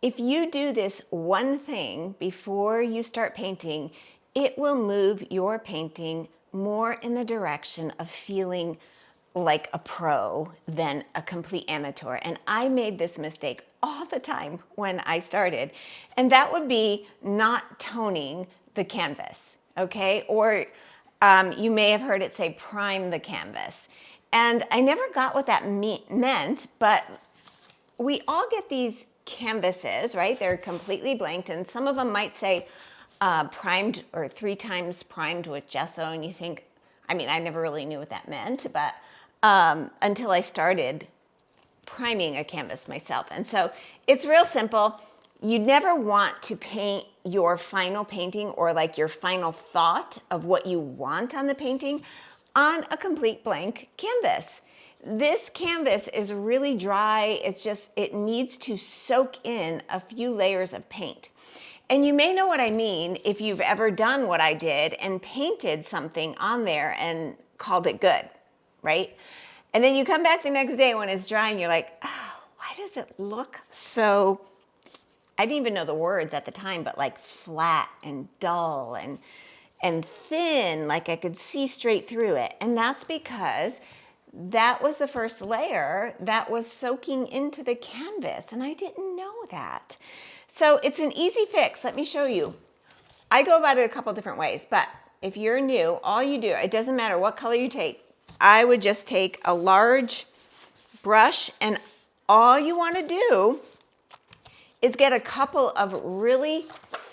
If you do this one thing before you start painting, it will move your painting more in the direction of feeling like a pro than a complete amateur. And I made this mistake all the time when I started, and that would be not toning the canvas, okay? Or you may have heard it say prime the canvas. And I never got what that meant, but we all get these canvases, right? They're completely blanked, and some of them might say primed or 3 times primed with gesso, and you think, I mean, I never really knew what that meant, but until I started priming a canvas myself. And so it's real simple. You never want to paint your final painting or like your final thought of what you want on the painting on a complete blank canvas. This canvas is really dry. It needs to soak in a few layers of paint. And you may know what I mean if you've ever done what I did and painted something on there and called it good, right? And then you come back the next day when it's dry and you're like, oh, why does it look so, I didn't even know the words at the time, but like flat and dull and thin, like I could see straight through it. And that's because that was the first layer that was soaking into the canvas, and I didn't know that. So it's an easy fix. Let me show you. I go about it a couple different ways, but if you're new, all you do, it doesn't matter what color you take. I would just take a large brush, and all you want to do is get a couple of really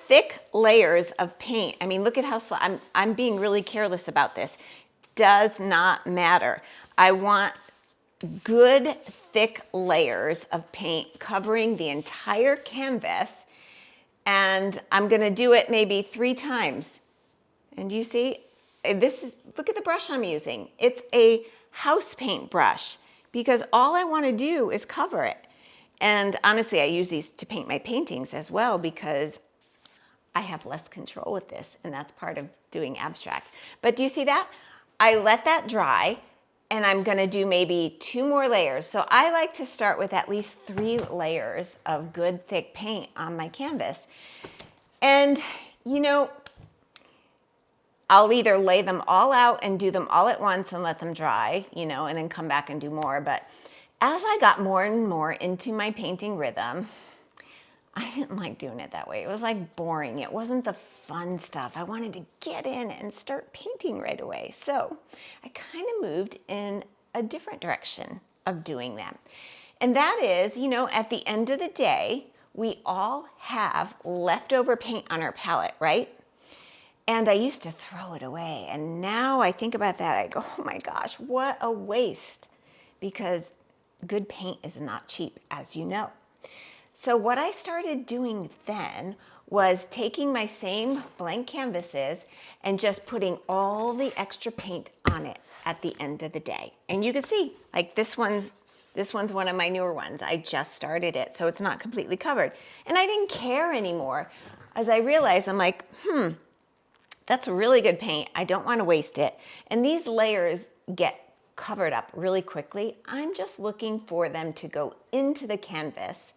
thick layers of paint. I mean, look at how I'm being really careless about this. Does not matter. I want good thick layers of paint covering the entire canvas, and I'm going to do it maybe 3 times. And you see, look at the brush I'm using. It's a house paint brush because all I want to do is cover it. And honestly, I use these to paint my paintings as well because I have less control with this, and that's part of doing abstract. But do you see that? I let that dry, and I'm going to do maybe 2 more layers. So I like to start with at least 3 layers of good thick paint on my canvas. And you know, I'll either lay them all out and do them all at once and let them dry, you know, and then come back and do more. But as I got more and more into my painting rhythm, I didn't like doing it that way. It was like boring. It wasn't the fun stuff. I wanted to get in and start painting right away. So I kind of moved in a different direction of doing that. And that is, you know, at the end of the day, we all have leftover paint on our palette, right? And I used to throw it away. And now I think about that, I go, oh my gosh, what a waste. Because good paint is not cheap, as you know. So what I started doing then was taking my same blank canvases and just putting all the extra paint on it at the end of the day. And you can see, like this one's one of my newer ones. I just started it, so it's not completely covered. And I didn't care anymore. As I realized, I'm like, that's really good paint. I don't want to waste it. And these layers get covered up really quickly. I'm just looking for them to go into the canvas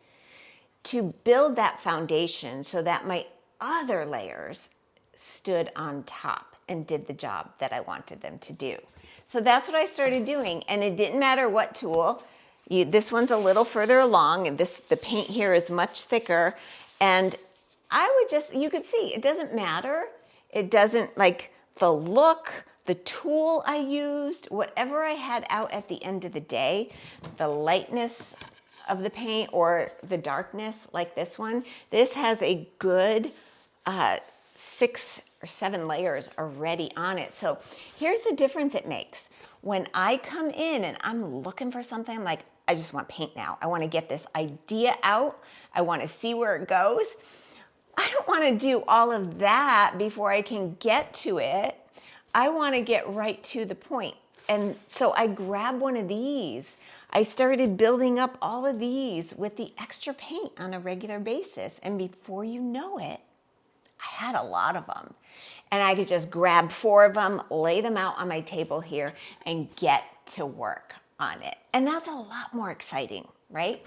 to build that foundation so that my other layers stood on top and did the job that I wanted them to do. So that's what I started doing, and it didn't matter what tool. This one's a little further along, and the paint here is much thicker, and I would just, you could see, it doesn't matter. It doesn't, like the look, the tool I used, whatever I had out at the end of the day, the lightness of the paint or the darkness like this one, this has a good 6 or 7 layers already on it. So here's the difference it makes. When I come in and I'm looking for something, I'm like, I just want paint now. I want to get this idea out. I want to see where it goes. I don't want to do all of that before I can get to it. I want to get right to the point. And so I grab one of these. I started building up all of these with the extra paint on a regular basis. And before you know it, I had a lot of them. And I could just grab 4 of them, lay them out on my table here, and get to work on it. And that's a lot more exciting, right?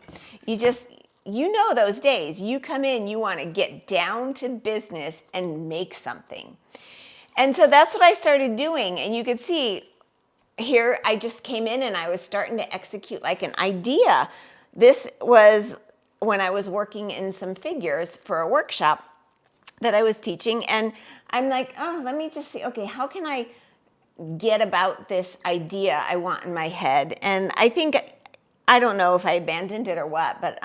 you know those days. You come in, you want to get down to business and make something. And so that's what I started doing. And you could see here, I just came in and I was starting to execute like an idea. This was when I was working in some figures for a workshop that I was teaching. And I'm like, oh, let me just see, okay, how can I get about this idea I want in my head? And I think, I don't know if I abandoned it or what, but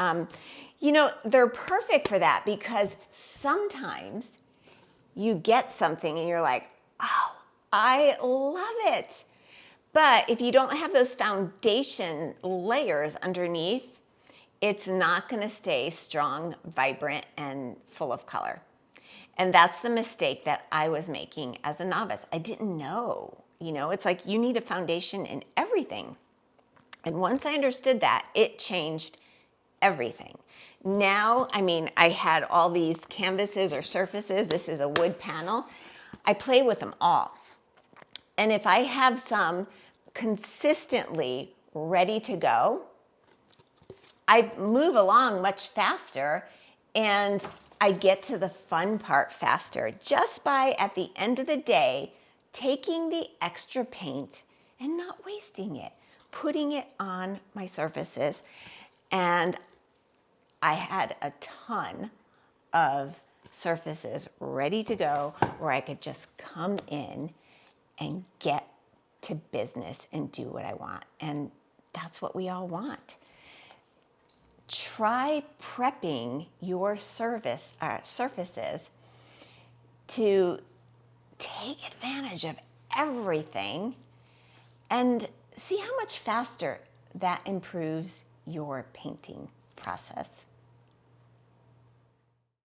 you know, they're perfect for that, because sometimes you get something and you're like, oh, I love it. But if you don't have those foundation layers underneath, it's not going to stay strong, vibrant, and full of color. And that's the mistake that I was making as a novice. I didn't know. You know, it's like you need a foundation in everything. And once I understood that, it changed everything. Now, I mean, I had all these canvases or surfaces. This is a wood panel. I play with them all. And if I have some consistently ready to go, I move along much faster and I get to the fun part faster just by, at the end of the day, taking the extra paint and not wasting it, putting it on my surfaces. And I had a ton of surfaces ready to go where I could just come in and get to business and do what I want. And that's what we all want. Try prepping your surfaces to take advantage of everything and see how much faster that improves your painting process.